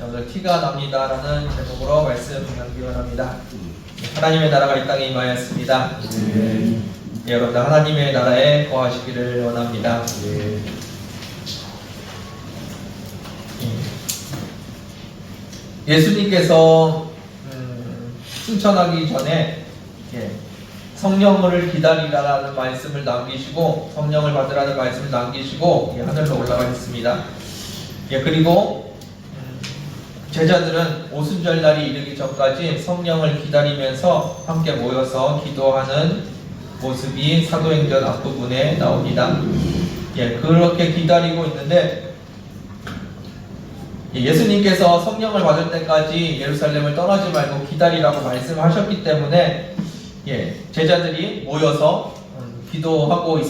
오늘 티가 납니다라는 제목으로 말씀 나누기 원합니다. 하나님의 나라가 이 땅에 임하였습니다. 여러분들 하나님의 나라에 거하시기를 원합니다. 예수님께서 승천하기 전에 성령을 기다리라는 말씀을 남기시고 성령을 받으라는 말씀을 남기시고 하늘로 올라가셨습니다. 그리고 제자들은 오순절날이 이르기 전까지 성령을 기다리면서 함께 모여서 기도하는 모습이 사도행전 앞부분에 나옵니다. 그렇게 기다리고 있는데 예수님께서 성령을 받을 때까지 예루살렘을 떠나지 말고 기다리라고 말씀하셨기 때문에 제자들이 모여서 기도하고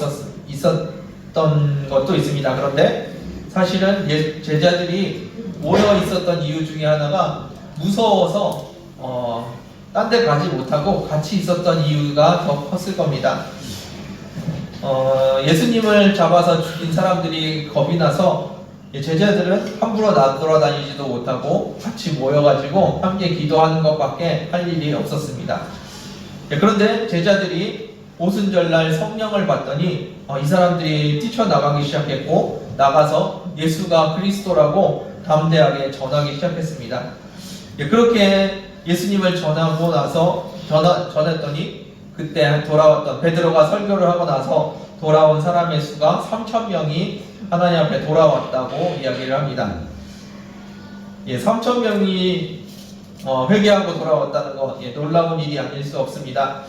있었던 것도 있습니다. 그런데 사실은 제자들이 모여 있었던 이유 중에 하나가 무서워서 딴 데 가지 못하고 같이 있었던 이유가 더 컸을 겁니다. 예수님을 잡아서 죽인 사람들이 겁이 나서 제자들은 함부로 돌아다니지도 못하고 같이 모여가지고 함께 기도하는 것밖에 할 일이 없었습니다. 그런데 제자들이 오순절날 성령을 받더니 이 사람들이 뛰쳐나가기 시작했고 나가서 예수가 그리스도라고 담대하게 전하기 시작했습니다. 그렇게 예수님을 전하고 나서 전했더니 그때 돌아왔던 베드로가 설교를 하고 나서 돌아온 사람의 수가 3,000명이 하나님 앞에 돌아왔다고 이야기를 합니다. 3,000명이 회개하고 돌아왔다는 것 놀라운 일이 아닐 수 없습니다.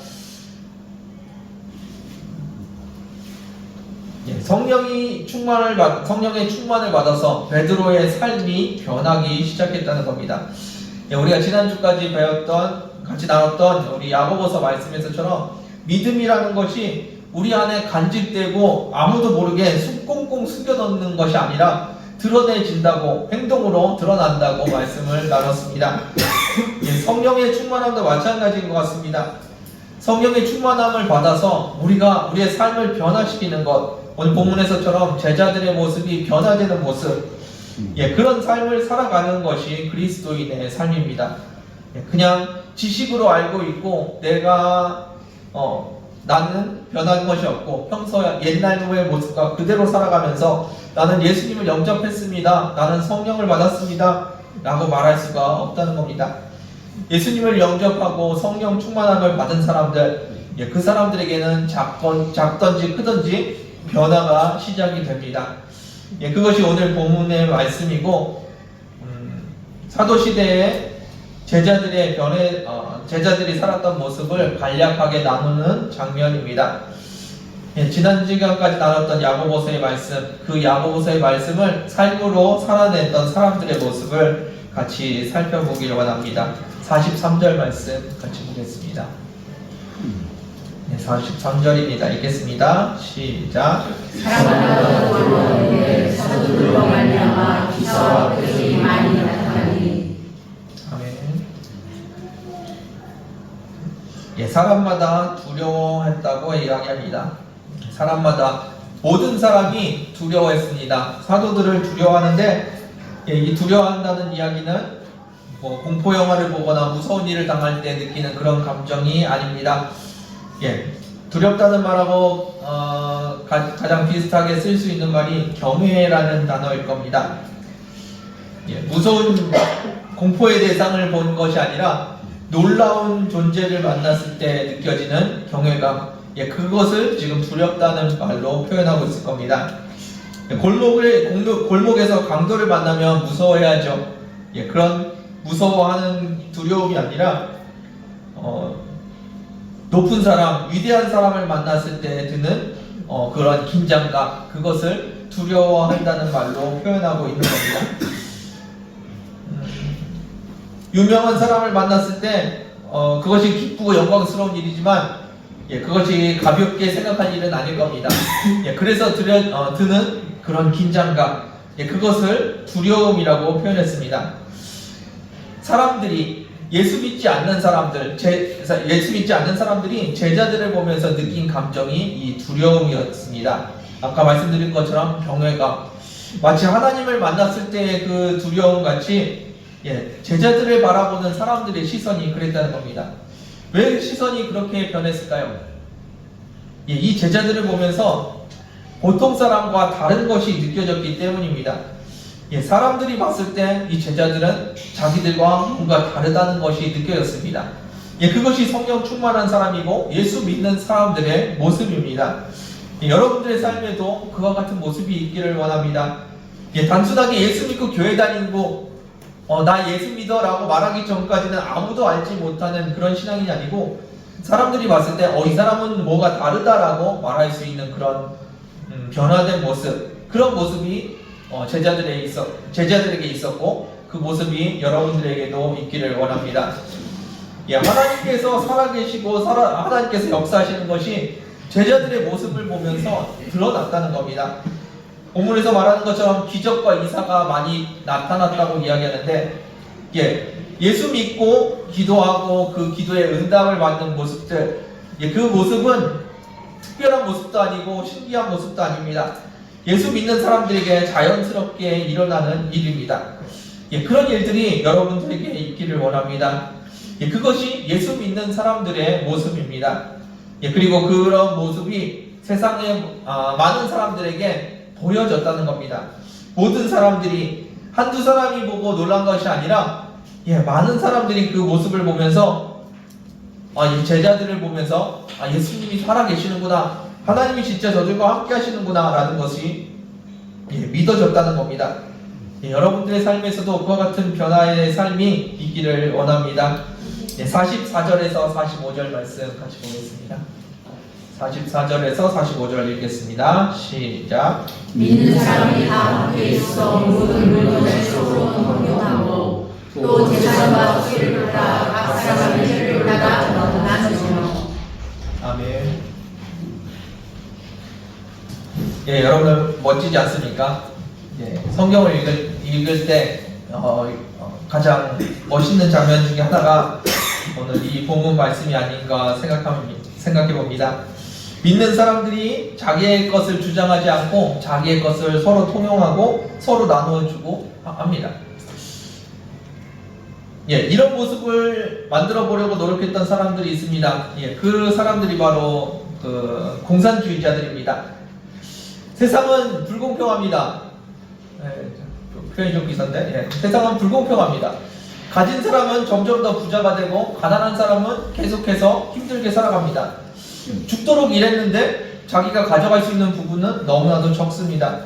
성령의 충만을 받아서 베드로의 삶이 변하기 시작했다는 겁니다. 우리가 지난주까지 같이 나눴던 우리 야고보서 말씀에서처럼 믿음이라는 것이 우리 안에 간직되고 아무도 모르게 꽁꽁 숨겨놓는 것이 아니라 드러내진다고, 행동으로 드러난다고 말씀을 나눴습니다. 성령의 충만함도 마찬가지인 것 같습니다. 성령의 충만함을 받아서 우리의 삶을 변화시키는 것, 오늘 본문에서처럼 제자들의 모습이 변화되는 모습, 그런 삶을 살아가는 것이 그리스도인의 삶입니다. 그냥 지식으로 알고 있고 나는 변한 것이 없고 평소 옛날의 모습과 그대로 살아가면서 나는 예수님을 영접했습니다, 나는 성령을 받았습니다 라고 말할 수가 없다는 겁니다. 예수님을 영접하고 성령 충만함을 받은 사람들, 그 사람들에게는 작던지 크던지 변화가 시작이 됩니다. 그것이 오늘 본문의 말씀이고, 사도시대에 제자들이 살았던 모습을 간략하게 나누는 장면입니다. 지난 시간까지 나눴던 야고보서의 말씀, 그 야고보서의 말씀을 삶으로 살아냈던 사람들의 모습을 같이 살펴보기를 원합니다. 43절 말씀 같이 보겠습니다. 43절입니다. 읽겠습니다. 시작. 사람마다 두려워하는데 사도들로 말미암아 기사와 표적이 많이 나타나니. 아멘. 사람마다 두려워했다고 이야기합니다. 모든 사람이 두려워했습니다. 사도들을 두려워하는데 이 두려워한다는 이야기는 공포 영화를 보거나 무서운 일을 당할 때 느끼는 그런 감정이 아닙니다. 두렵다는 말하고 가장 비슷하게 쓸 수 있는 말이 경외라는 단어일 겁니다. 무서운 공포의 대상을 본 것이 아니라 놀라운 존재를 만났을 때 느껴지는 경외감, 그것을 지금 두렵다는 말로 표현하고 있을 겁니다. 골목에서 강도를 만나면 무서워해야죠. 그런 무서워하는 두려움이 아니라 높은 사람, 위대한 사람을 만났을 때 드는 그런 긴장감, 그것을 두려워한다는 말로 표현하고 있는 겁니다. 유명한 사람을 만났을 때 그것이 기쁘고 영광스러운 일이지만 그것이 가볍게 생각할 일은 아닐 겁니다. 그래서 드는 그런 긴장감, 그것을 두려움이라고 표현했습니다. 사람들이 예수 믿지 않는 사람들이 제자들을 보면서 느낀 감정이 이 두려움이었습니다. 아까 말씀드린 것처럼 경외감, 마치 하나님을 만났을 때의 그 두려움 같이 제자들을 바라보는 사람들의 시선이 그랬다는 겁니다. 왜 시선이 그렇게 변했을까요? 이 제자들을 보면서 보통 사람과 다른 것이 느껴졌기 때문입니다. 사람들이 봤을 때 이 제자들은 자기들과 뭔가 다르다는 것이 느껴졌습니다. 그것이 성령 충만한 사람이고 예수 믿는 사람들의 모습입니다. 여러분들의 삶에도 그와 같은 모습이 있기를 원합니다. 단순하게 예수 믿고 교회 다니고 나 예수 믿어 라고 말하기 전까지는 아무도 알지 못하는 그런 신앙이 아니고 사람들이 봤을 때 이 사람은 뭐가 다르다라고 말할 수 있는 그런 변화된 모습, 그런 모습이 제자들에게 있었고 그 모습이 여러분들에게도 있기를 원합니다. 하나님께서 살아계시고 하나님께서 역사하시는 것이 제자들의 모습을 보면서 드러났다는 겁니다. 본문에서 말하는 것처럼 기적과 이사가 많이 나타났다고 이야기하는데 예수 믿고 기도하고 그 기도에 응답을 받는 모습들, 그 모습은 특별한 모습도 아니고 신기한 모습도 아닙니다. 예수 믿는 사람들에게 자연스럽게 일어나는 일입니다. 그런 일들이 여러분들에게 있기를 원합니다. 그것이 예수 믿는 사람들의 모습입니다. 그리고 그런 모습이 세상의 많은 사람들에게 보여졌다는 겁니다. 모든 사람들이 한두 사람이 보고 놀란 것이 아니라 많은 사람들이 그 모습을 보면서 이 제자들을 보면서 예수님이 살아계시는구나, 하나님이 진짜 저들과 함께 하시는구나 라는 것이 믿어졌다는 겁니다. 여러분들의 삶에서도 그와 같은 변화의 삶이 있기를 원합니다. 44절에서 45절 말씀 같이 보겠습니다. 44절에서 45절 읽겠습니다. 시작. 믿는 사람이 다 함께 있어 모든 물건을 서로 공유하고 또 제사장과 죄를 받아 각 사람의 죄를 받아 나누시며. 아멘. 여러분 멋지지 않습니까? 성경을 읽을 때 가장 멋있는 장면 중에 하나가 오늘 이 본문 말씀이 아닌가 생각해 봅니다. 믿는 사람들이 자기의 것을 주장하지 않고 자기의 것을 서로 통용하고 서로 나누어주고 합니다. 이런 모습을 만들어 보려고 노력했던 사람들이 있습니다. 그 사람들이 바로 공산주의자들입니다. 세상은 불공평합니다. 표현이 좀 비싼데, 세상은 불공평합니다. 가진 사람은 점점 더 부자가 되고 가난한 사람은 계속해서 힘들게 살아갑니다. 죽도록 일했는데 자기가 가져갈 수 있는 부분은 너무나도 적습니다.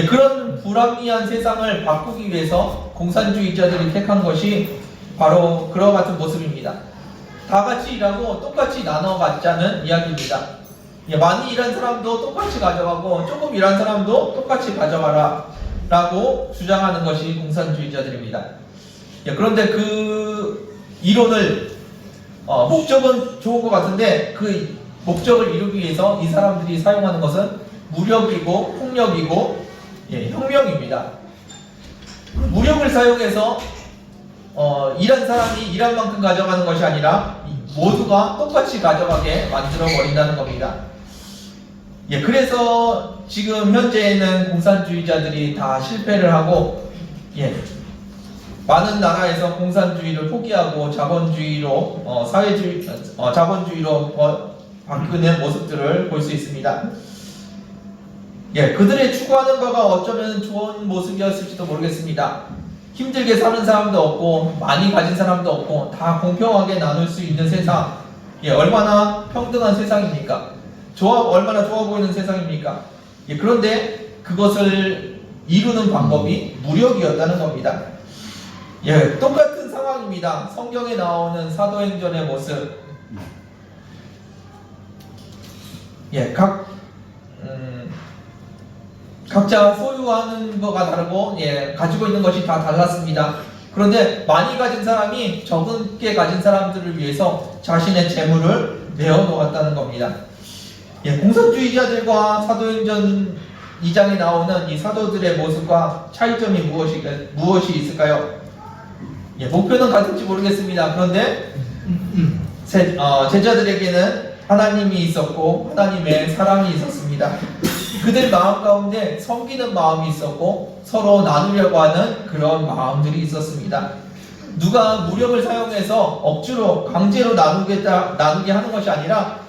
그런 불합리한 세상을 바꾸기 위해서 공산주의자들이 택한 것이 바로 그와 같은 모습입니다. 다 같이 일하고 똑같이 나눠 갖자는 이야기입니다. 많이 일한 사람도 똑같이 가져가고 조금 일한 사람도 똑같이 가져가라 라고 주장하는 것이 공산주의자들입니다. 그런데 그 이론을 목적은 좋은 것 같은데 그 목적을 이루기 위해서 이 사람들이 사용하는 것은 무력이고 폭력이고 혁명입니다. 무력을 사용해서 일한 사람이 일한 만큼 가져가는 것이 아니라 모두가 똑같이 가져가게 만들어 버린다는 겁니다. 그래서 지금 현재에는 공산주의자들이 다 실패를 하고 많은 나라에서 공산주의를 포기하고 자본주의로 자본주의로 바꾸는 모습들을 볼 수 있습니다. 그들의 추구하는 바가 어쩌면 좋은 모습이었을지도 모르겠습니다. 힘들게 사는 사람도 없고 많이 가진 사람도 없고 다 공평하게 나눌 수 있는 세상, 얼마나 평등한 세상입니까? 얼마나 좋아 보이는 세상입니까? 그런데 그것을 이루는 방법이 무력이었다는 겁니다. 똑같은 상황입니다. 성경에 나오는 사도행전의 모습. 각자 소유하는 거가 다르고 가지고 있는 것이 다 달랐습니다. 그런데 많이 가진 사람이 적게 가진 사람들을 위해서 자신의 재물을 내어놓았다는 겁니다. 공산주의자들과 사도행전 2장에 나오는 이 사도들의 모습과 차이점이 무엇이 있을까요? 목표는 같을지 모르겠습니다. 그런데 제자들에게는 하나님이 있었고 하나님의 사랑이 있었습니다. 그들 마음 가운데 섬기는 마음이 있었고 서로 나누려고 하는 그런 마음들이 있었습니다. 누가 무력을 사용해서 억지로 강제로 나누게 하는 것이 아니라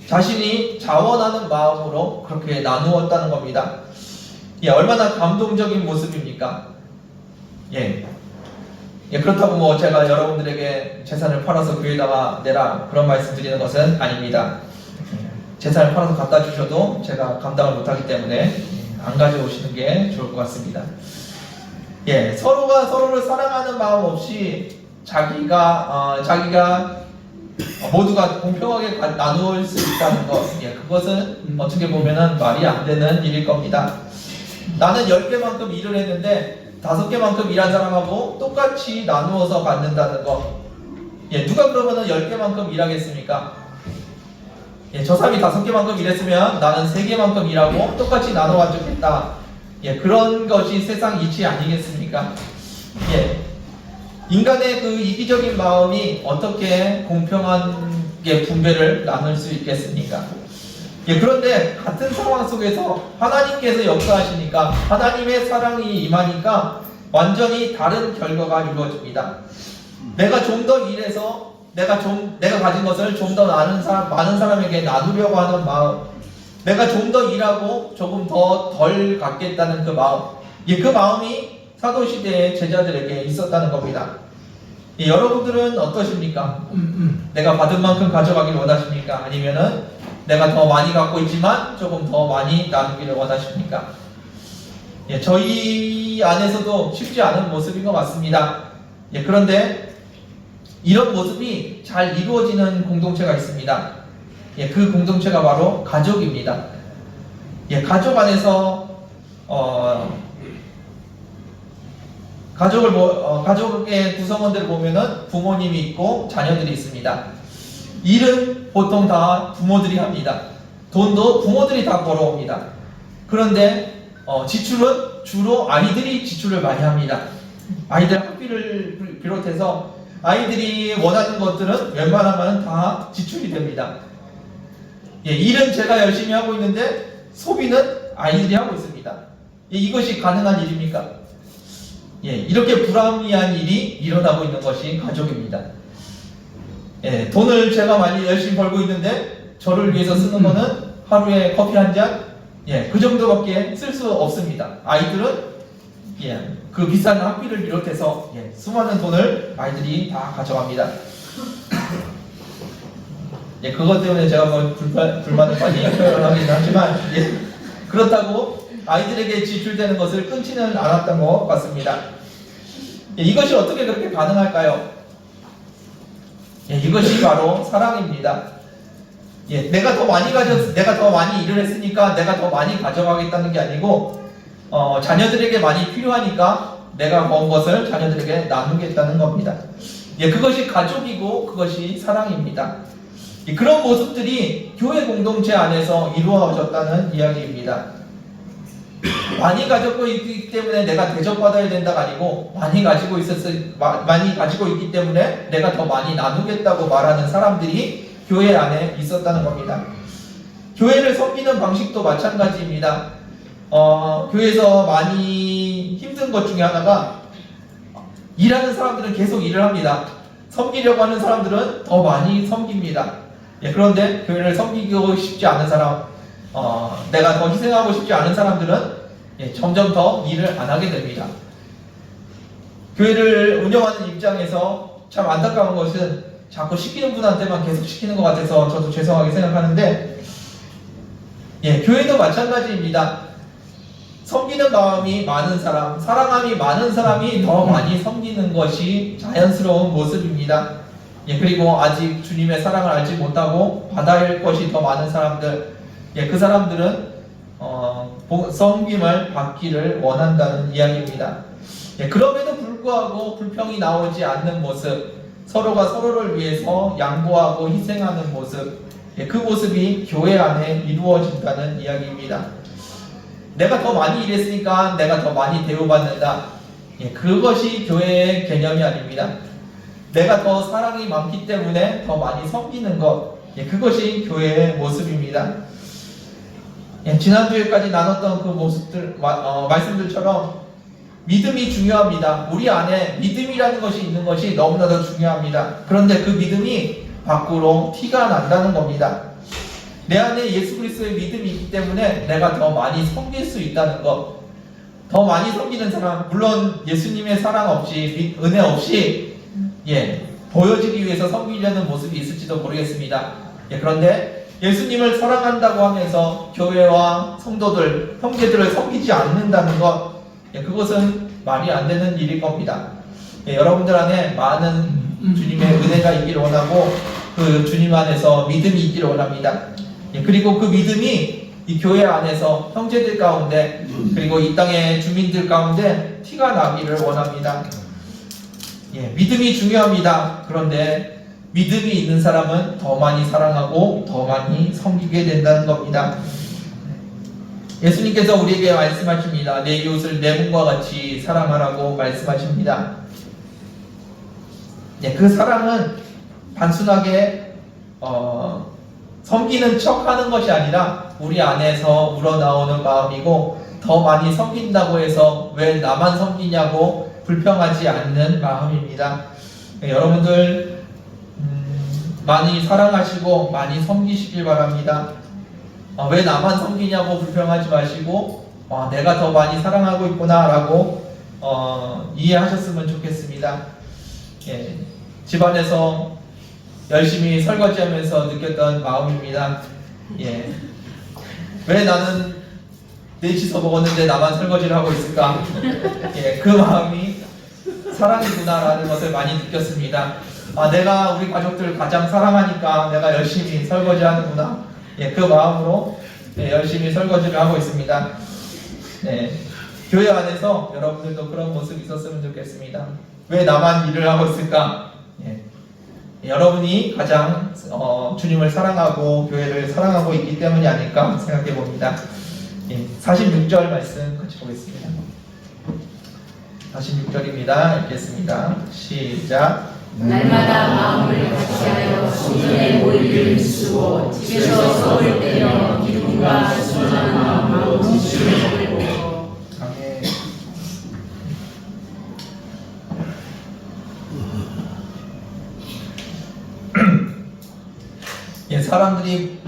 자신이 자원하는 마음으로 그렇게 나누었다는 겁니다. 얼마나 감동적인 모습입니까? 그렇다고 뭐 제가 여러분들에게 재산을 팔아서 교회에다가 내라 그런 말씀 드리는 것은 아닙니다. 재산을 팔아서 갖다 주셔도 제가 감당을 못하기 때문에 안 가져오시는 게 좋을 것 같습니다. 서로가 서로를 사랑하는 마음 없이 자기가 모두가 공평하게 나누을 수 있다는 것, 그것은 어떻게 보면은 말이 안 되는 일일 겁니다. 나는 10개만큼 일을 했는데 5개만큼 일한 사람하고 똑같이 나누어서 받는다는 것. 누가 그러면은 10개만큼 일하겠습니까? 저 사람이 5개만큼 일했으면 나는 3개만큼 일하고 똑같이 나눠 가지겠다. 그런 것이 세상 이치 아니겠습니까? 인간의 그 이기적인 마음이 어떻게 공평하게 분배를 나눌 수 있겠습니까? 그런데 같은 상황 속에서 하나님께서 역사하시니까 하나님의 사랑이 임하니까 완전히 다른 결과가 이루어집니다. 내가 좀 더 일해서 내가 가진 것을 좀 더 많은 사람에게 나누려고 하는 마음, 내가 좀 더 일하고 조금 더 덜 갖겠다는 그 마음, 그 마음이 사도시대의 제자들에게 있었다는 겁니다. 여러분들은 어떠십니까? 내가 받은 만큼 가져가기를 원하십니까? 아니면은 내가 더 많이 갖고 있지만 조금 더 많이 나누기를 원하십니까? 저희 안에서도 쉽지 않은 모습인 것 같습니다. 그런데 이런 모습이 잘 이루어지는 공동체가 있습니다. 그 공동체가 바로 가족입니다. 가족 안에서 가족의 구성원들을 보면은 부모님이 있고 자녀들이 있습니다. 일은 보통 다 부모들이 합니다. 돈도 부모들이 다 벌어옵니다. 그런데 지출은 주로 아이들이 지출을 많이 합니다. 아이들 학비를 비롯해서 아이들이 원하는 것들은 웬만하면 다 지출이 됩니다. 일은 제가 열심히 하고 있는데 소비는 아이들이 하고 있습니다. 이것이 가능한 일입니까? 이렇게 불합리한 일이 일어나고 있는 것이 가족입니다. 돈을 제가 많이 열심히 벌고 있는데 저를 위해서 쓰는 거는 하루에 커피 한 잔, 그 정도밖에 쓸 수 없습니다. 아이들은 그 비싼 학비를 비롯해서 수많은 돈을 아이들이 다 가져갑니다. 그것 때문에 제가 뭐 불만을 많이 표현하긴 하지만 그렇다고 아이들에게 지출되는 것을 끊지는 않았던 것 같습니다. 이것이 어떻게 그렇게 가능할까요? 이것이 바로 사랑입니다. 내가 더 많이 일을 했으니까 내가 더 많이 가져가겠다는 게 아니고 자녀들에게 많이 필요하니까 내가 번 것을 자녀들에게 나누겠다는 겁니다. 그것이 가족이고 그것이 사랑입니다. 그런 모습들이 교회 공동체 안에서 이루어졌다는 이야기입니다. 많이 가지고 있기 때문에 내가 대접받아야 된다가 아니고 많이 가지고 있기 때문에 내가 더 많이 나누겠다고 말하는 사람들이 교회 안에 있었다는 겁니다. 교회를 섬기는 방식도 마찬가지입니다. 교회에서 많이 힘든 것 중에 하나가 일하는 사람들은 계속 일을 합니다. 섬기려고 하는 사람들은 더 많이 섬깁니다. 그런데 교회를 섬기고 싶지 않은 사람, 내가 더 희생하고 싶지 않은 사람들은 점점 더 일을 안 하게 됩니다. 교회를 운영하는 입장에서 참 안타까운 것은 자꾸 시키는 분한테만 계속 시키는 것 같아서 저도 죄송하게 생각하는데 교회도 마찬가지입니다. 섬기는 마음이 많은 사람, 사랑함이 많은 사람이 더 많이 섬기는 것이 자연스러운 모습입니다. 그리고 아직 주님의 사랑을 알지 못하고 받아야 할 것이 더 많은 사람들, 그 사람들은 섬김을 받기를 원한다는 이야기입니다. 그럼에도 불구하고 불평이 나오지 않는 모습, 서로가 서로를 위해서 양보하고 희생하는 모습, 그 모습이 교회 안에 이루어진다는 이야기입니다. 내가 더 많이 일했으니까 내가 더 많이 대우받는다. 그것이 교회의 개념이 아닙니다. 내가 더 사랑이 많기 때문에 더 많이 섬기는 것, 그것이 교회의 모습입니다. 예, 지난주에까지 나눴던 그 모습들, 말씀들처럼 믿음이 중요합니다. 우리 안에 믿음이라는 것이 있는 것이 너무나도 중요합니다. 그런데 그 믿음이 밖으로 티가 난다는 겁니다. 내 안에 예수 그리스도의 믿음이 있기 때문에 내가 더 많이 섬길 수 있다는 것. 더 많이 섬기는 사람, 물론 예수님의 사랑 없이, 은혜 없이, 보여지기 위해서 섬기려는 모습이 있을지도 모르겠습니다. 그런데 예수님을 사랑한다고 하면서 교회와 성도들, 형제들을 섬기지 않는다는 것, 그것은 말이 안 되는 일일 겁니다. 여러분들 안에 많은 주님의 은혜가 있기를 원하고 그 주님 안에서 믿음이 있기를 원합니다. 그리고 그 믿음이 이 교회 안에서 형제들 가운데 그리고 이 땅의 주민들 가운데 티가 나기를 원합니다. 믿음이 중요합니다. 그런데 믿음이 있는 사람은 더 많이 사랑하고 더 많이 섬기게 된다는 겁니다. 예수님께서 우리에게 말씀하십니다. 내 이웃을 내 몸과 같이 사랑하라고 말씀하십니다. 그 사랑은 단순하게 섬기는 척 하는 것이 아니라 우리 안에서 우러나오는 마음이고, 더 많이 섬긴다고 해서 왜 나만 섬기냐고 불평하지 않는 마음입니다. 여러분들 많이 사랑하시고 많이 섬기시길 바랍니다. 왜 나만 섬기냐고 불평하지 마시고 내가 더 많이 사랑하고 있구나 라고 이해하셨으면 좋겠습니다. 집안에서 열심히 설거지하면서 느꼈던 마음입니다. 왜 나는 넷이서 먹었는데 나만 설거지를 하고 있을까? 그 마음이 사랑이구나 라는 것을 많이 느꼈습니다. 내가 우리 가족들 가장 사랑하니까 내가 열심히 설거지하는구나. 그 마음으로 열심히 설거지를 하고 있습니다. 교회 안에서 여러분들도 그런 모습이 있었으면 좋겠습니다. 왜 나만 일을 하고 있을까? 여러분이 가장 주님을 사랑하고 교회를 사랑하고 있기 때문이 아닐까 생각해 봅니다. 46절 말씀 같이 보겠습니다. 46절입니다. 읽겠습니다. 시작. 날마다 마음을 같이하여 성전에 모이기를 힘쓰고 집에서 서울 때려 기쁨과 순전한 마음으로 음식을 먹고. 아멘. 사람들이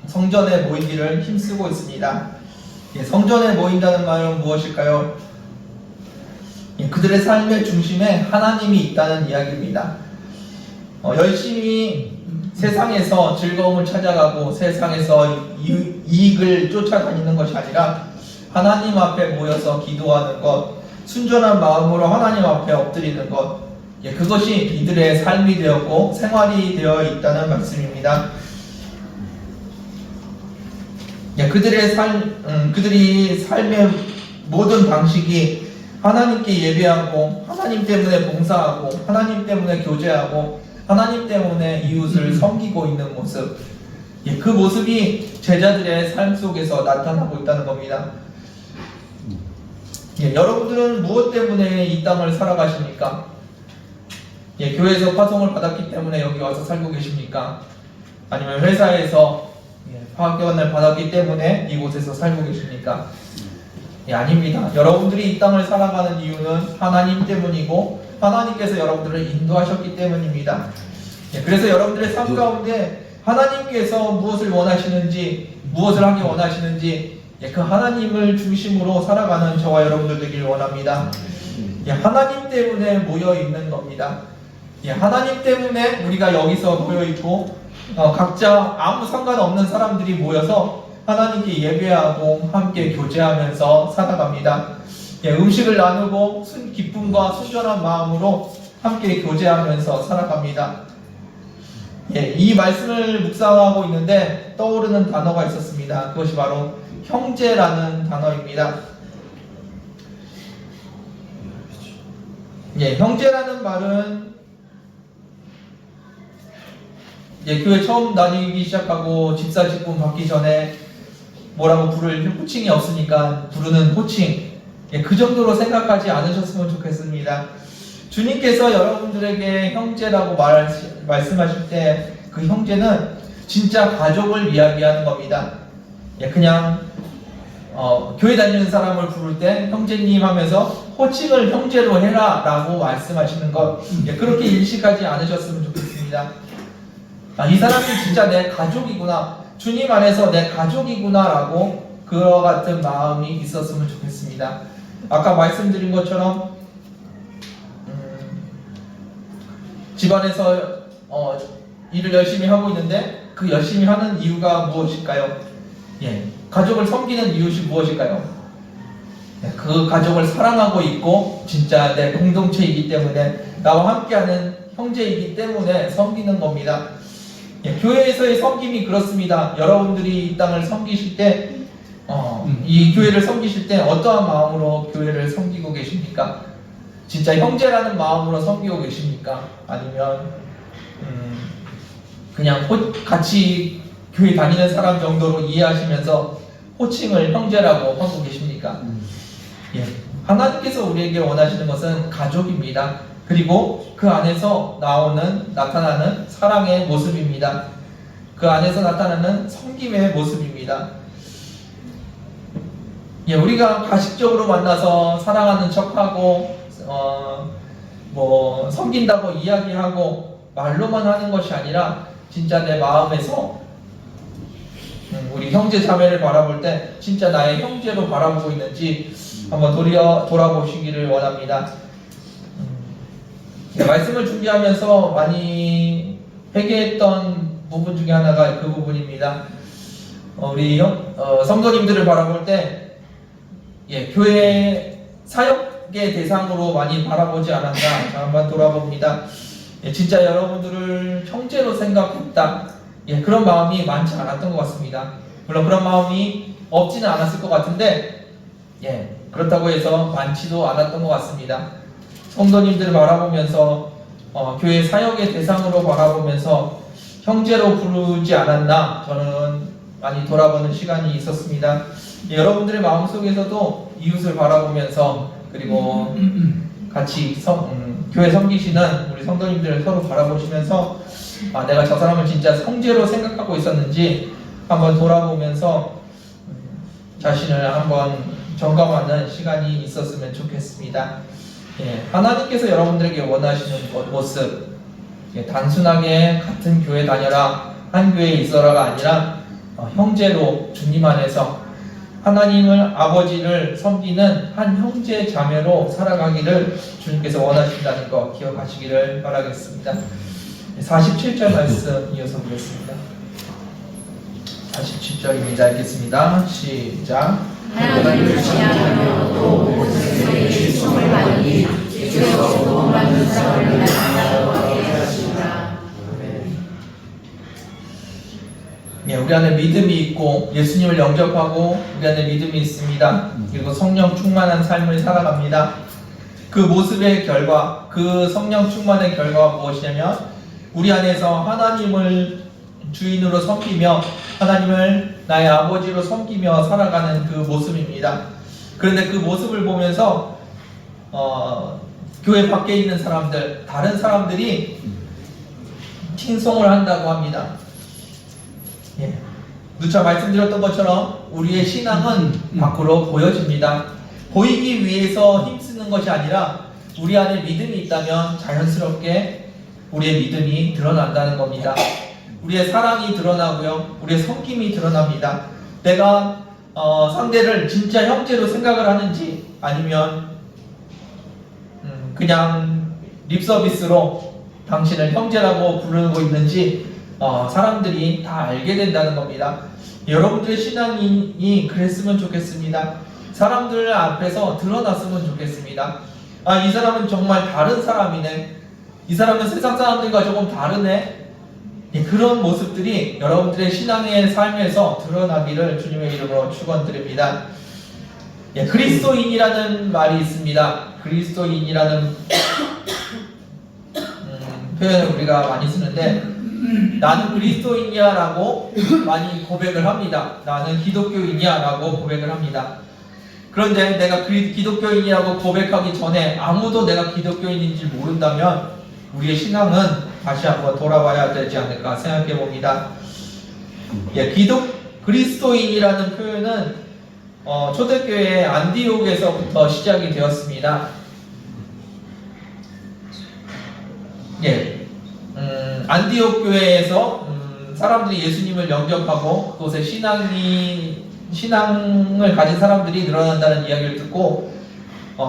성전에 모이기를 힘쓰고 있습니다. 성전에 모인다는 말은 무엇일까요? 그들의 삶의 중심에 하나님이 있다는 이야기입니다. 열심히 세상에서 즐거움을 찾아가고 세상에서 이익을 쫓아다니는 것이 아니라 하나님 앞에 모여서 기도하는 것, 순전한 마음으로 하나님 앞에 엎드리는 것, 그것이 이들의 삶이 되었고 생활이 되어 있다는 말씀입니다. 그들이 삶의 모든 방식이 하나님께 예배하고 하나님 때문에 봉사하고 하나님 때문에 교제하고 하나님 때문에 이웃을 섬기고 있는 모습, 그 모습이 제자들의 삶 속에서 나타나고 있다는 겁니다. 여러분들은 무엇 때문에 이 땅을 살아가십니까? 교회에서 파송을 받았기 때문에 여기 와서 살고 계십니까? 아니면 회사에서 파견을 받았기 때문에 이곳에서 살고 계십니까? 아닙니다. 여러분들이 이 땅을 살아가는 이유는 하나님 때문이고 하나님께서 여러분들을 인도하셨기 때문입니다. 그래서 여러분들의 삶 가운데 하나님께서 무엇을 원하시는지, 무엇을 하기 원하시는지 그 하나님을 중심으로 살아가는 저와 여러분들 되길 원합니다. 하나님 때문에 모여 있는 겁니다. 하나님 때문에 우리가 여기서 모여 있고 각자 아무 상관없는 사람들이 모여서 하나님께 예배하고 함께 교제하면서 살아갑니다. 음식을 나누고 기쁨과 순전한 마음으로 함께 교제하면서 살아갑니다. 이 말씀을 묵상하고 있는데 떠오르는 단어가 있었습니다. 그것이 바로 형제라는 단어입니다. 형제라는 말은 교회 처음 다니기 시작하고 집사 직분 받기 전에 뭐라고 부를 호칭이 없으니까 부르는 호칭, 그 정도로 생각하지 않으셨으면 좋겠습니다. 주님께서 여러분들에게 형제라고 말씀하실 때 그 형제는 진짜 가족을 이야기하는 겁니다. 그냥 교회 다니는 사람을 부를 때 형제님 하면서 호칭을 형제로 해라 라고 말씀하시는 것, 그렇게 인식하지 않으셨으면 좋겠습니다. 이 사람이 진짜 내 가족이구나, 주님 안에서 내 가족이구나 라고 그와 같은 마음이 있었으면 좋겠습니다. 아까 말씀드린 것처럼 집안에서 일을 열심히 하고 있는데 그 열심히 하는 이유가 무엇일까요? 가족을 섬기는 이유이 무엇일까요? 그 가족을 사랑하고 있고 진짜 내 공동체이기 때문에, 나와 함께하는 형제이기 때문에 섬기는 겁니다. 교회에서의 섬김이 그렇습니다. 여러분들이 이 땅을 섬기실 때, 이 교회를 섬기실 때 어떠한 마음으로 교회를 섬기고 계십니까? 진짜 형제라는 마음으로 섬기고 계십니까? 아니면 그냥 같이 교회 다니는 사람 정도로 이해하시면서 호칭을 형제라고 하고 계십니까? 하나님께서 우리에게 원하시는 것은 가족입니다. 그리고 그 안에서 나타나는 사랑의 모습입니다. 그 안에서 나타나는 섬김의 모습입니다. 우리가 가식적으로 만나서 사랑하는 척하고 섬긴다고 이야기하고 말로만 하는 것이 아니라 진짜 내 마음에서 우리 형제 자매를 바라볼 때 진짜 나의 형제로 바라보고 있는지 한번 돌아보시기를 원합니다. 말씀을 준비하면서 많이 회개했던 부분 중에 하나가 그 부분입니다. 우리 성도님들을 바라볼 때 교회 사역의 대상으로 많이 바라보지 않았나 한번 돌아봅니다. 진짜 여러분들을 형제로 생각했다, 그런 마음이 많지 않았던 것 같습니다. 물론 그런 마음이 없지는 않았을 것 같은데 그렇다고 해서 많지도 않았던 것 같습니다. 성도님들을 바라보면서 교회 사역의 대상으로 바라보면서 형제로 부르지 않았나, 저는 많이 돌아보는 시간이 있었습니다. 여러분들의 마음속에서도 이웃을 바라보면서, 그리고 같이 교회 섬기시는 우리 성도님들을 서로 바라보시면서 내가 저 사람을 진짜 형제로 생각하고 있었는지 한번 돌아보면서 자신을 한번 점검하는 시간이 있었으면 좋겠습니다. 하나님께서 여러분들에게 원하시는 모습, 단순하게 같은 교회 다녀라, 한 교회에 있어라가 아니라 형제로 주님 안에서 하나님을, 아버지를 섬기는 한 형제 자매로 살아가기를 주님께서 원하신다는 거 기억하시기를 바라겠습니다. 47절 말씀 이어서 보겠습니다. 47절입니다. 읽겠습니다. 시작. 하나님을 지향하며 또 모세의 시청을 받으니 주께서 구원받는 자를 만나고 하게 하시니라. 우리 안에 믿음이 있고 예수님을 영접하고 우리 안에 믿음이 있습니다. 그리고 성령 충만한 삶을 살아갑니다. 그 모습의 결과, 그 성령 충만의 결과가 무엇이냐면 우리 안에서 하나님을 주인으로 섬기며 하나님을 나의 아버지로 섬기며 살아가는 그 모습입니다. 그런데 그 모습을 보면서 교회 밖에 있는 사람들, 다른 사람들이 칭송을 한다고 합니다. 누차 말씀드렸던 것처럼 우리의 신앙은 밖으로 보여집니다. 보이기 위해서 힘쓰는 것이 아니라 우리 안에 믿음이 있다면 자연스럽게 우리의 믿음이 드러난다는 겁니다. 우리의 사랑이 드러나고요, 우리의 섬김이 드러납니다. 내가 상대를 진짜 형제로 생각을 하는지 아니면 그냥 립서비스로 당신을 형제라고 부르고 있는지 사람들이 다 알게 된다는 겁니다. 여러분들의 신앙이 그랬으면 좋겠습니다. 사람들 앞에서 드러났으면 좋겠습니다. 이 사람은 정말 다른 사람이네, 이 사람은 세상 사람들과 조금 다르네, 그런 모습들이 여러분들의 신앙의 삶에서 드러나기를 주님의 이름으로 축원드립니다. 그리스도인이라는 말이 있습니다. 그리스도인이라는 표현을 우리가 많이 쓰는데, 나는 그리스도인이야 라고 많이 고백을 합니다. 나는 기독교인이야 라고 고백을 합니다. 그런데 내가 기독교인이라고 고백하기 전에 아무도 내가 기독교인인지 모른다면 우리의 신앙은 다시 한번 돌아봐야 되지 않을까 생각해 봅니다. 그리스도인이라는 표현은 초대교회 안디옥에서부터 시작이 되었습니다. 예, 안디옥 교회에서 사람들이 예수님을 영접하고 그곳에 신앙을 가진 사람들이 늘어난다는 이야기를 듣고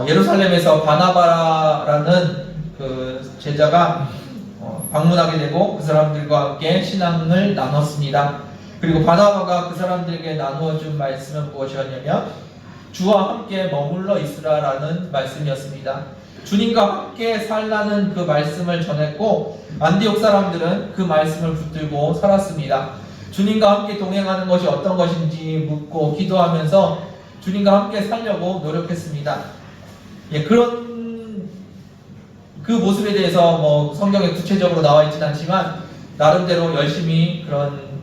예루살렘에서 바나바라는 그 제자가 방문하게 되고 그 사람들과 함께 신앙을 나눴습니다. 그리고 바나바가 그 사람들에게 나누어 준 말씀은 무엇이었냐면 주와 함께 머물러 있으라라는 말씀이었습니다. 주님과 함께 살라는 그 말씀을 전했고 안디옥 사람들은 그 말씀을 붙들고 살았습니다. 주님과 함께 동행하는 것이 어떤 것인지 묻고 기도하면서 주님과 함께 살려고 노력했습니다. 예, 그런 그 모습에 대해서 뭐 성경에 구체적으로 나와 있지는 않지만 나름대로 열심히 그런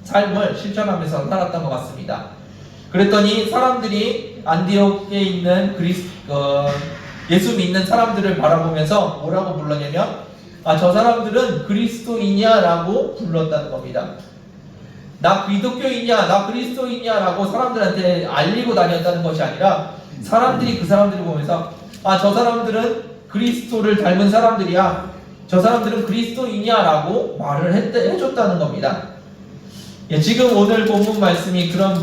삶을 실천하면서 살았던 것 같습니다. 그랬더니 사람들이 안디옥에 있는 예수 믿는 사람들을 바라보면서 뭐라고 불렀냐면 저 사람들은 그리스도이냐라고 불렀다는 겁니다. 나 기독교이냐 나 그리스도이냐라고 사람들한테 알리고 다녔다는 것이 아니라 사람들이 그 사람들을 보면서 저 사람들은 그리스도를 닮은 사람들이야, 저 사람들은 그리스도이냐라고 말을 해줬다는 겁니다. 예, 지금 오늘 본문 말씀이 그런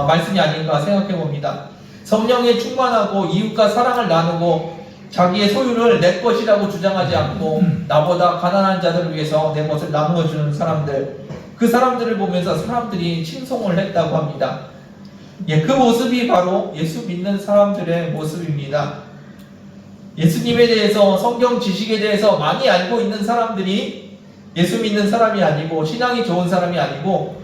말씀이 아닌가 생각해 봅니다. 성령에 충만하고 이웃과 사랑을 나누고 자기의 소유를 내 것이라고 주장하지 않고 나보다 가난한 자들을 위해서 내 것을 나누어 주는 사람들, 그 사람들을 보면서 사람들이 칭송을 했다고 합니다. 예, 그 모습이 바로 예수 믿는 사람들의 모습입니다. 예수님에 대해서 성경 지식에 대해서 많이 알고 있는 사람들이 예수 믿는 사람이 아니고 신앙이 좋은 사람이 아니고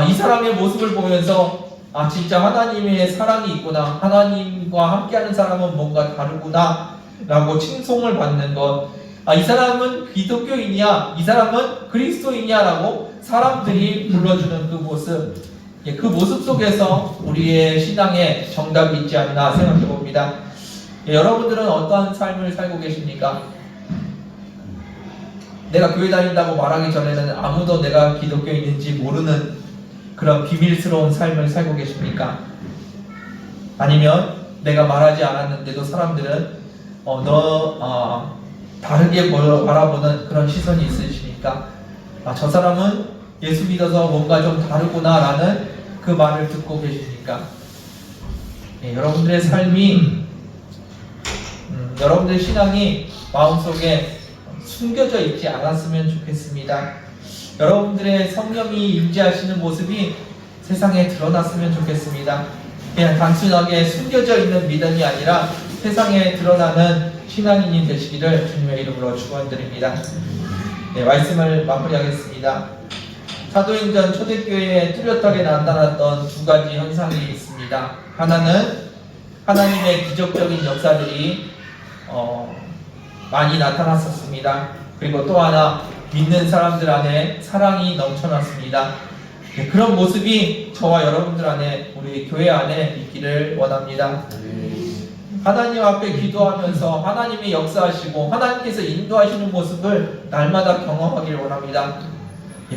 이 사람의 모습을 보면서 진짜 하나님의 사랑이 있구나, 하나님과 함께하는 사람은 뭔가 다르구나 라고 칭송을 받는 것, 이 사람은 기독교인이야, 이 사람은 그리스도인이야 라고 사람들이 불러주는 그 모습, 그 모습 속에서 우리의 신앙에 정답이 있지 않나 생각해 봅니다. 여러분들은 어떠한 삶을 살고 계십니까? 내가 교회 다닌다고 말하기 전에는 아무도 내가 기독교인인지 모르는 그런 비밀스러운 삶을 살고 계십니까? 아니면 내가 말하지 않았는데도 사람들은 다르게 바라보는 그런 시선이 있으십니까? 저 사람은 예수 믿어서 뭔가 좀 다르구나 라는 그 말을 듣고 계십니까? 여러분들의 삶이 여러분들의 신앙이 마음속에 숨겨져 있지 않았으면 좋겠습니다. 여러분들의 성령이 임재하시는 모습이 세상에 드러났으면 좋겠습니다. 그냥 단순하게 숨겨져 있는 믿음이 아니라 세상에 드러나는 신앙인이 되시기를 주님의 이름으로 축원드립니다. 말씀을 마무리하겠습니다. 사도행전 초대교회에 뚜렷하게 나타났던 두 가지 현상이 있습니다. 하나는 하나님의 기적적인 역사들이 많이 나타났었습니다. 그리고 또 하나 믿는 사람들 안에 사랑이 넘쳐났습니다. 그런 모습이 저와 여러분들 안에, 우리 교회 안에 있기를 원합니다. 하나님 앞에 기도하면서 하나님이 역사하시고 하나님께서 인도하시는 모습을 날마다 경험하기를 원합니다.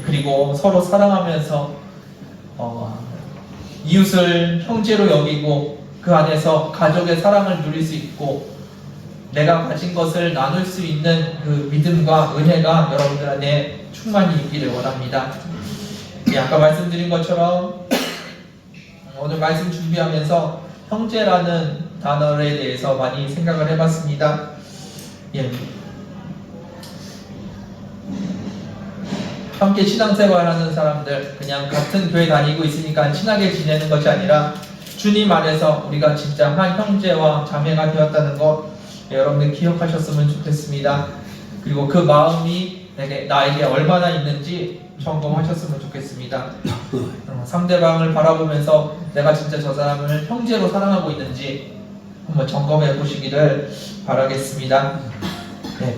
그리고 서로 사랑하면서 이웃을 형제로 여기고 그 안에서 가족의 사랑을 누릴 수 있고 내가 가진 것을 나눌 수 있는 그 믿음과 은혜가 여러분들 안에 충만히 있기를 원합니다. 아까 말씀드린 것처럼 오늘 말씀 준비하면서 형제라는 단어에 대해서 많이 생각을 해봤습니다. 함께 신앙생활하는 사람들, 그냥 같은 교회 다니고 있으니까 친하게 지내는 것이 아니라 주님 안에서 우리가 진짜 한 형제와 자매가 되었다는 것 여러분들 기억하셨으면 좋겠습니다. 그리고 그 마음이 나에게 얼마나 있는지 점검하셨으면 좋겠습니다. 상대방을 바라보면서 내가 진짜 저 사람을 형제로 사랑하고 있는지 한번 점검해 보시기를 바라겠습니다.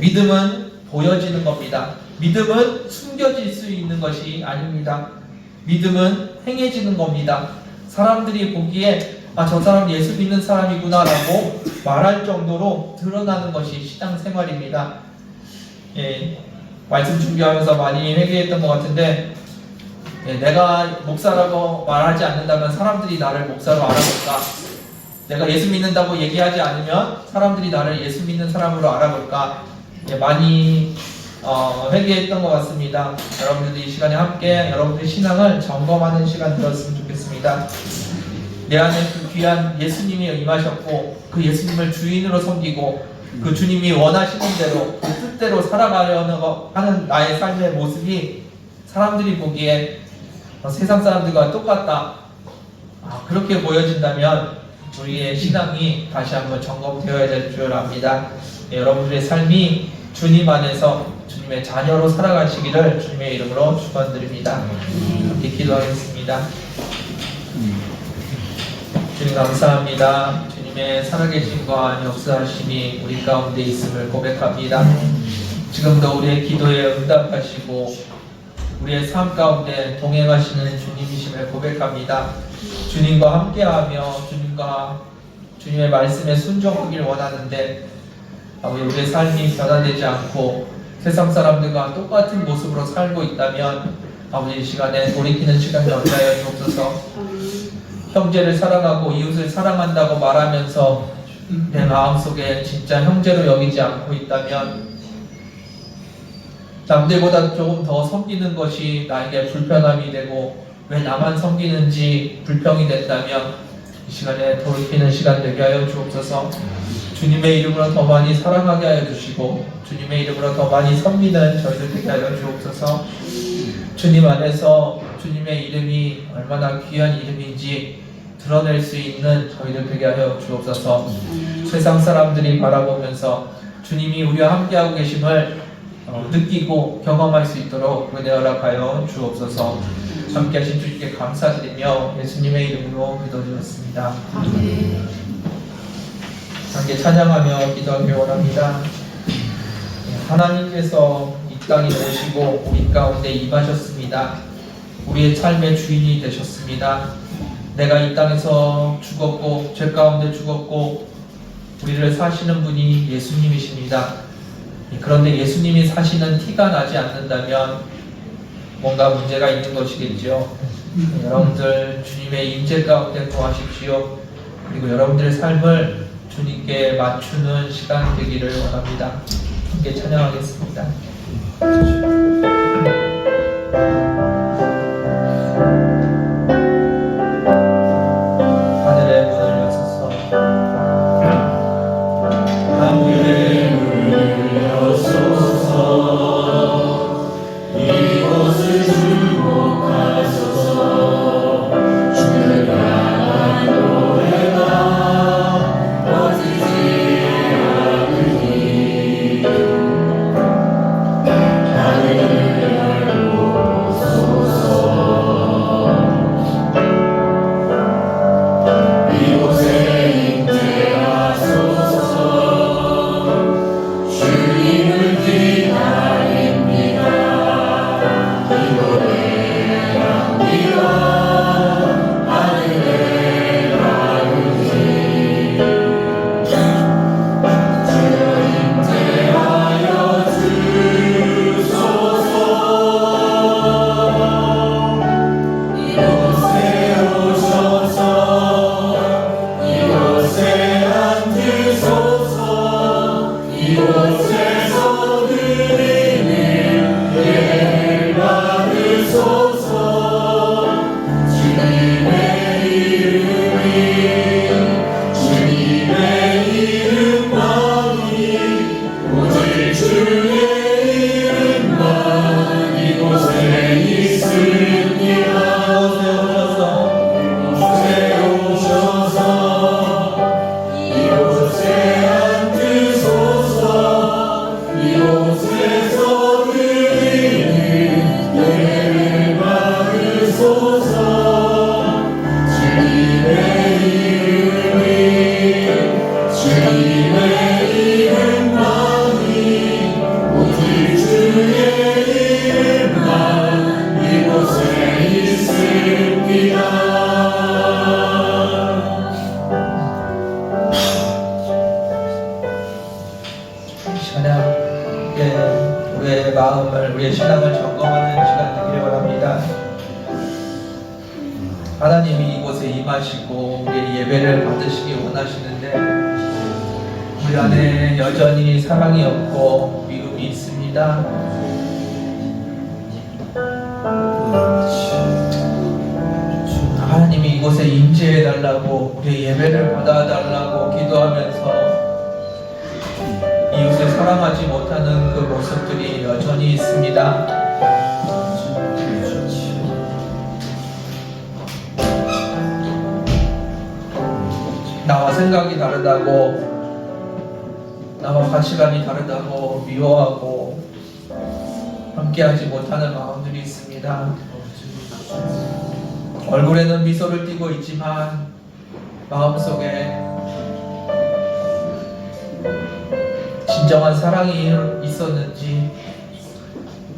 믿음은 보여지는 겁니다. 믿음은 숨겨질 수 있는 것이 아닙니다. 믿음은 행해지는 겁니다. 사람들이 보기에 저 사람 예수 믿는 사람이구나 라고 말할 정도로 드러나는 것이 신앙생활입니다. 말씀 준비하면서 많이 회개했던 것 같은데 내가 목사라고 말하지 않는다면 사람들이 나를 목사로 알아볼까? 내가 예수 믿는다고 얘기하지 않으면 사람들이 나를 예수 믿는 사람으로 알아볼까? 많이 회개했던 것 같습니다. 여러분들도 이 시간에 함께 여러분들의 신앙을 점검하는 시간 되었으면 좋겠습니다. 내 안에 그 귀한 예수님이 임하셨고 그 예수님을 주인으로 섬기고 그 주님이 원하시는 대로 그 뜻대로 살아가려는 하는 나의 삶의 모습이 사람들이 보기에 세상 사람들과 똑같다. 그렇게 보여진다면 우리의 신앙이 다시 한번 점검되어야 될 줄 압니다. 여러분들의 삶이 주님 안에서 주님의 자녀로 살아가시기를 주님의 이름으로 축원드립니다. 함께 기도하겠습니다. 주님 감사합니다. 주님의 살아계심과 역사하심이 우리 가운데 있음을 고백합니다. 지금도 우리의 기도에 응답하시고 우리의 삶 가운데 동행하시는 주님이심을 고백합니다. 주님과 함께하며 주님의 말씀에 순종하길 원하는데 우리의 삶이 변화되지 않고 세상 사람들과 똑같은 모습으로 살고 있다면 아버지 이 시간에 돌이키는 시간을 얻게 주옵소서. 형제를 사랑하고 이웃을 사랑한다고 말하면서 내 마음속에 진짜 형제로 여기지 않고 있다면 남들보다 조금 더 섬기는 것이 나에게 불편함이 되고 왜 나만 섬기는지 불평이 된다면 이 시간에 돌이키는 시간 되게 하여 주옵소서. 주님의 이름으로 더 많이 사랑하게 하여 주시고 주님의 이름으로 더 많이 섬기는 저희들 되게 하여 주옵소서. 주님 안에서 주님의 이름이 얼마나 귀한 이름인지 드러낼 수 있는 저희들 되게 하여 주옵소서. 세상 사람들이 바라보면서 주님이 우리와 함께하고 계심을 느끼고 경험할 수 있도록 은혜 허락하여 주옵소서. 함께하신 주님께 감사드리며 예수님의 이름으로 기도드렸습니다. 함께 찬양하며 기도하길 원합니다. 하나님께서 이 땅에 오시고 우리 가운데 임하셨습니다. 우리의 삶의 주인이 되셨습니다. 내가 이 땅에서 죽었고 죄 가운데 죽었고 우리를 사시는 분이 예수님이십니다. 그런데 예수님이 사시는 티가 나지 않는다면 뭔가 문제가 있는 것이겠죠. 여러분들 주님의 임재 가운데 거하십시오. 그리고 여러분들의 삶을 주님께 맞추는 시간 되기를 원합니다. 함께 찬양하겠습니다. 하늘의 문을 여소서. 하늘의 문을 여소서. 이곳을 주목하소서. 주를 향한 노래가 멈추지 않으니 하늘을 열고서 원하시고 우리의 예배를 받으시기 원하시는데 우리 안에 여전히 사랑이 없고 미움이 있습니다. 하나님이 이곳에 임재해달라고 우리의 예배를 받아달라고 기도하면서 이웃을 사랑하지 못하는 그 모습들이 여전히 있습니다. 나와 생각이 다르다고, 나와 가치관이 다르다고 미워하고 함께하지 못하는 마음들이 있습니다. 얼굴에는 미소를 띠고 있지만 마음속에 진정한 사랑이 있었는지,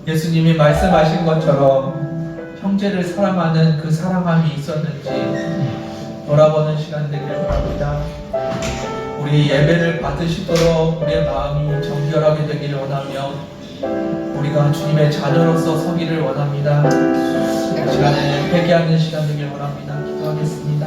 예수님이 말씀하신 것처럼 형제를 사랑하는 그 사랑함이 있었는지 돌아보는 시간 되길 바랍니다. 우리 예배를 받으시도록 우리의 마음이 정결하게 되기를 원하며 우리가 주님의 자녀로서 서기를 원합니다. 이 시간에 회개하는 시간 되길 원합니다. 기도하겠습니다.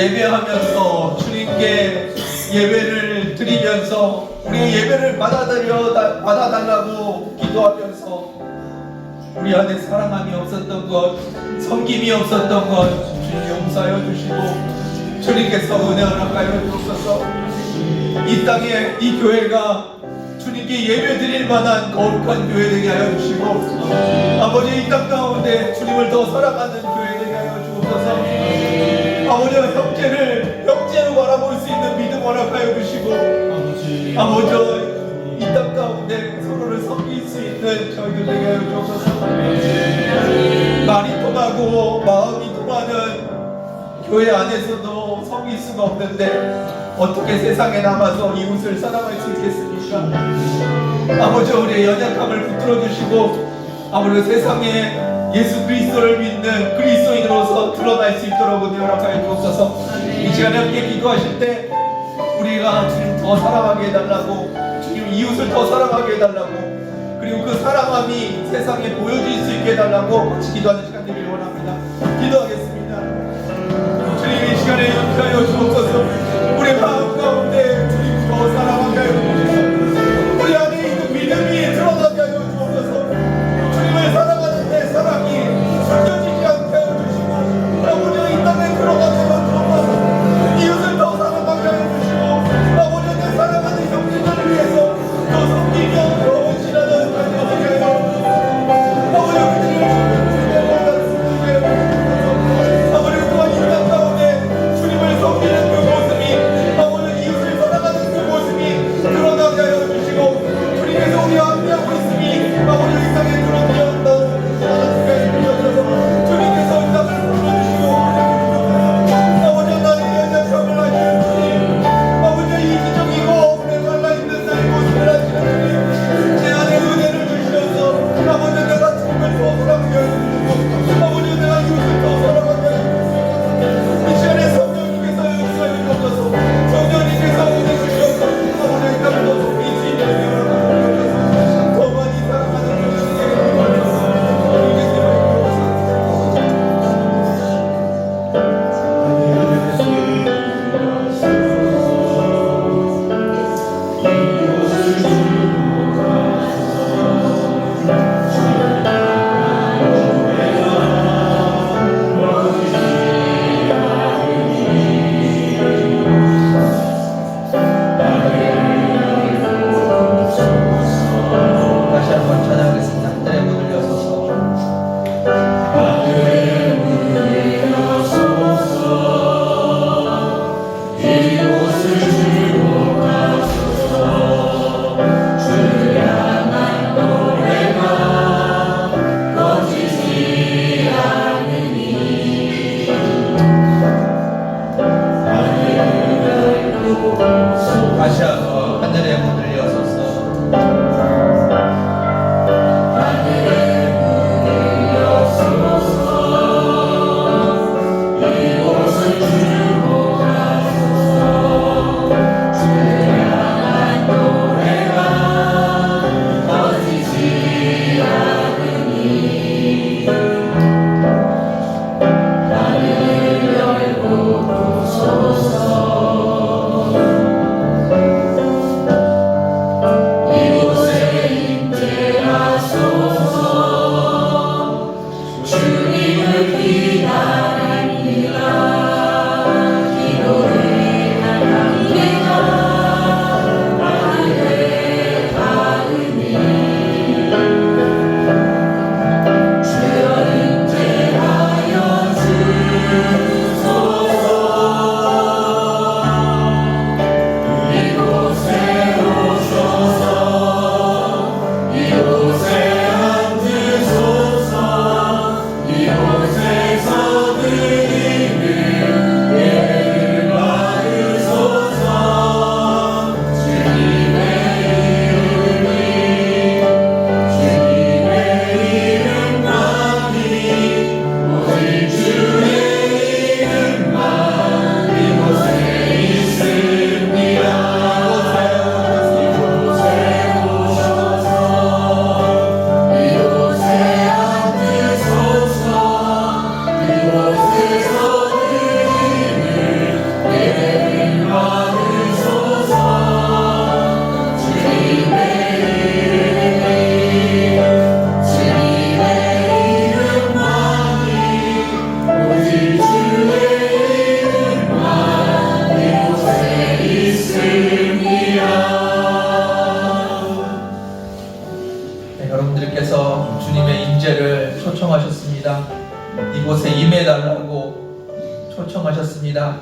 예배하면서 주님께 예배를 드리면서 우리의 예배를 받아달라고 기도하면서 우리 안에 사랑함이 없었던 것, 섬김이 없었던 것 주님 용서하여 주시고 주님께서 은혜 허락하여 주옵소서. 이 땅에 이 교회가 주님께 예배 드릴 만한 거룩한 교회 되게 하여 주시고 아버지 이 땅 가운데 주님을 더 사랑하는 교회 되게 하여 주옵소서. 아버지 형제를 형제로 바라볼 수 있는 믿음 허락하여 주시고 아버지 이 땅 가운데 서로를 섬길 수 있는 저희들 되게 하여 주옵소서. 말이 통하고 마음이 통하는 교회 안에서도 섬길 수가 없는데 어떻게 세상에 남아서 이웃을 사랑할 수 있겠습니까? 아버지 우리의 연약함을 붙들어 주시고 아버지 세상에 예수 그리스도를 믿는 그리스도인으로서 드러날 수 있도록 은혜 허락하여 주옵소서. 이 시간에 함께 기도하실 때 우리가 주님 더 사랑하게 해달라고, 주님 이웃을 더 사랑하게 해달라고, 그리고 그 사랑함이 세상에 보여질 수 있게 해달라고 같이 기도하는 시간 되기를 원합니다. 기도하겠습니다. 주님 이 시간에 연주하여 주옵소서. 우리 마음 가운데 주님 더 사랑하게 하여 주옵소서. 우리 안에 있는 믿음이 드러나게 하여 주옵소서. 주님을 사랑하는 내 사랑이 숨겨지지 않게 하여 주시고, 아버지가 이 땅에 들어가게 하여 주옵소서. 이웃을 더 사랑하게 하여 주시고, 아버지가 내 사랑하는 형제들을 위해서 더 섬기며 더 헌신하는 하나님이 하여 주옵소서. 아버지 우리 아버지 또한 이 땅 가운데 주님을 섬기는 그 모습이, 아버지 이웃을 사랑하는 그 모습이 드러나게 하여 주시고, 주님께서 우리와 함께하고 있음이 아버지 이 땅에 드러나게 주님께서 이 땅을 불러주시고, 아버지 나를 위하여 병을 하시는 주님, 아버지 이기적이고 메말라있는 나의 모습을 하시는 주님, 내 안에 은혜를 주시어서 아버지 내가 주님을 더 사랑하게 해주시고, 아버지 내가 이웃을 더 사랑하게 해주시고, 이 시간에 성령님께서 역사를 주셔서, 성령님께서 은혜 주셔서 아버지 이 땅을 더 높이 수 있는 은혜를 더 많이 사랑하는 다시 한번 찬양하겠습니다. 하늘의 문을 여소서. 다시 한번 하늘의 문을 여소서. 여러분들께서 주님의 임재를 초청하셨습니다. 이곳에 임해달라고 초청하셨습니다.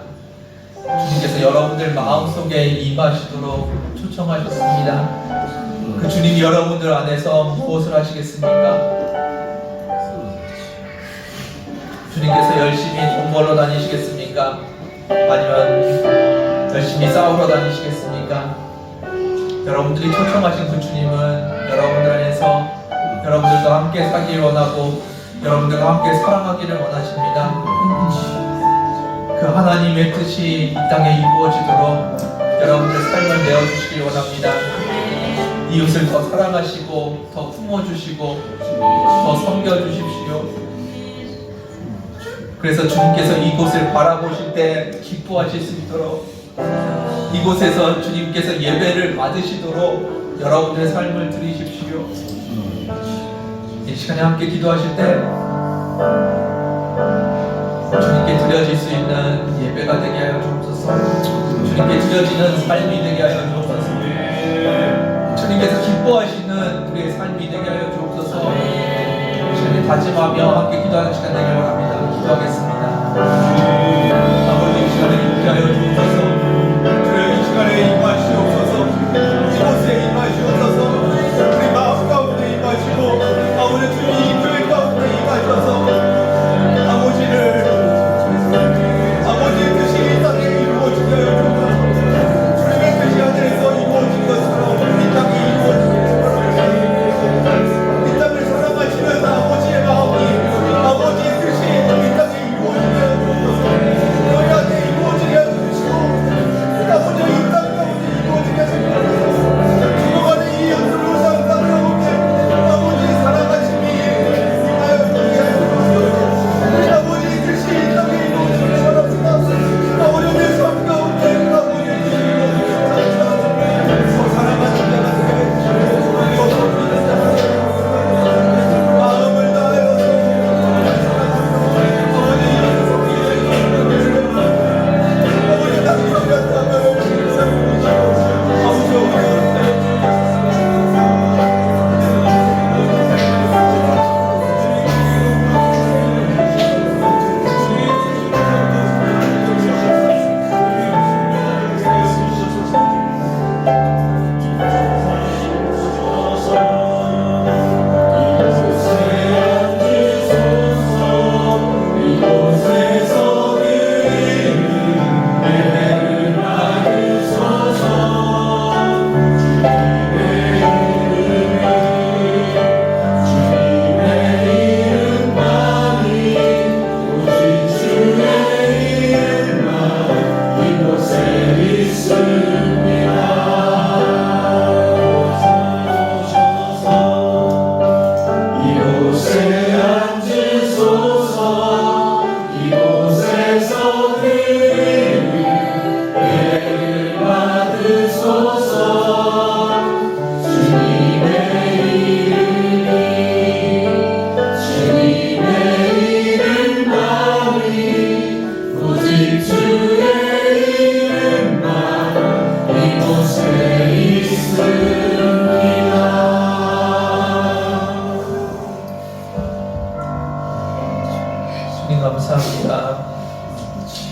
주님께서 여러분들 마음속에 임하시도록 초청하셨습니다. 그 주님이 여러분들 안에서 무엇을 하시겠습니까? 주님께서 열심히 돈 벌러 다니시겠습니까? 아니면 열심히 싸우러 다니시겠습니까? 여러분들이 초청하신 그 주님은 여러분들 안에서 여러분들과 함께 사길 원하고 여러분들과 함께 사랑하기를 원하십니다. 그 하나님의 뜻이 이 땅에 이루어지도록 여러분들 삶을 내어주시길 원합니다. 이웃을 더 사랑하시고 더 품어주시고 더 섬겨주십시오. 그래서 주님께서 이곳을 바라보실 때 기뻐하실 수 있도록, 이곳에서 주님께서 예배를 받으시도록 여러분들의 삶을 드리십시오. 이 시간에 함께 기도하실 때 주님께 드려질 수 있는 예배가 되게 하여 주옵소서. 주님께 드려지는 삶이 되게 하여 주옵소서. 주님께서 기뻐하시는 우리의 삶이 되게 하여 주옵소서. 이 시간에 다짐하며 함께 기도하는 시간 되길 원합니다. 기도하겠습니다. 아버지, 이 시간에 함께 하여 주옵소서. 주여, 이 시간에 임하시옵소서. 이곳에 임하시옵소서. 우리 마음 가운데 임하시고 아버지, 주님 이 교회 가운데 임하셔서 아버지의 뜻이 이 땅에 이루어지게 하여 주옵소서. 주님의 뜻이 하늘에서 이루어진 것처럼 이 땅에 이루어지게 바랍니다. 이 땅을 사랑하시는 아버지의 마음이, 아버지의 뜻이 이 땅에 이루어지게 하여 주옵소서. 너희 안에 이루어지게 하여 주시고 아버지 이 땅 가운데 이루어지게 하여 주옵소서. 죽어가는 이 연수로상 땅 가운데 아버지의 사랑하심이 임하여 주게 하여 주옵소서. 아버지의 뜻이 이 땅에 이루어지게 바랍니다. 아버지의 삶 가운데 아버지의 뜻이 이루어지게 바랍니다. 더 사랑하는 자가 되게 해주시고 더 섬기는 자가 되게 해주시고 마음을 다하여서 아버지 당신의 땅을 세우시고 아버지 어려울 때 주님 감사합니다.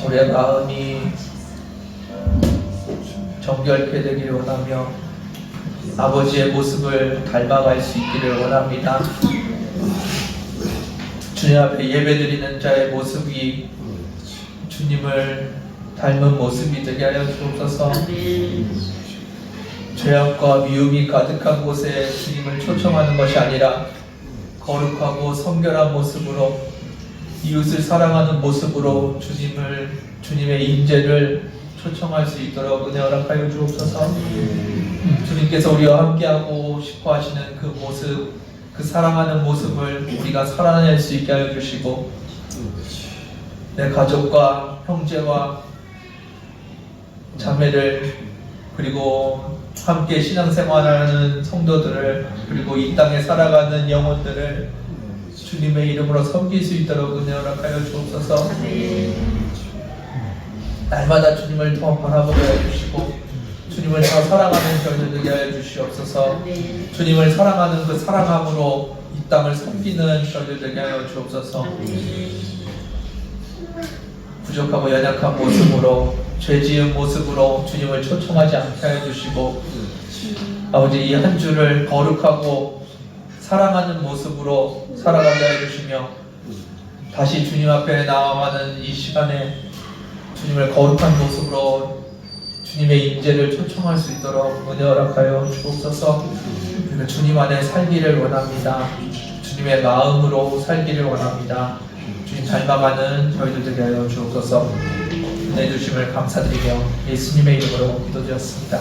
우리의 마음이 정결케 되기를 원하며 아버지의 모습을 닮아갈 수 있기를 원합니다. 주님 앞에 예배드리는 자의 모습이 주님을 닮은 모습이 되게 하여 주옵소서. 죄악과 미움이 가득한 곳에 주님을 초청하는 것이 아니라 거룩하고 성결한 모습으로, 이웃을 사랑하는 모습으로 주님의 임재를 초청할 수 있도록 은혜 허락하여 주옵소서. 주님께서 우리와 함께하고 싶어 하시는 그 모습, 그 사랑하는 모습을 우리가 살아낼 수 있게 하여 주시고, 내 가족과 형제와 자매를, 그리고 함께 신앙생활하는 성도들을, 그리고 이 땅에 살아가는 영혼들을 주님의 이름으로 섬길 수 있도록 은혜 허락하여 주옵소서. 날마다 주님을 더 바라보게 해주시고 주님을 더 사랑하는 저희들 되게 하여 주시옵소서. 주님을 사랑하는 그 사랑함으로 이 땅을 섬기는 저희들 되게 하여 주옵소서. 부족하고 연약한 모습으로, 죄 지은 모습으로 주님을 초청하지 않게 하여 주시고, 아버지 이 한 주를 거룩하고 사랑하는 모습으로 살아가게 하여 주시며, 다시 주님 앞에 나아가는 이 시간에 주님을 거룩한 모습으로 주님의 임재를 초청할 수 있도록 은혜 허락하여 주옵소서. 주님 안에 살기를 원합니다. 주님의 마음으로 살기를 원합니다. 주님 닮아가는 저희들 되게 하여 주옵소서. 내주심을 감사드리며 예수님의 이름으로 기도드렸습니다.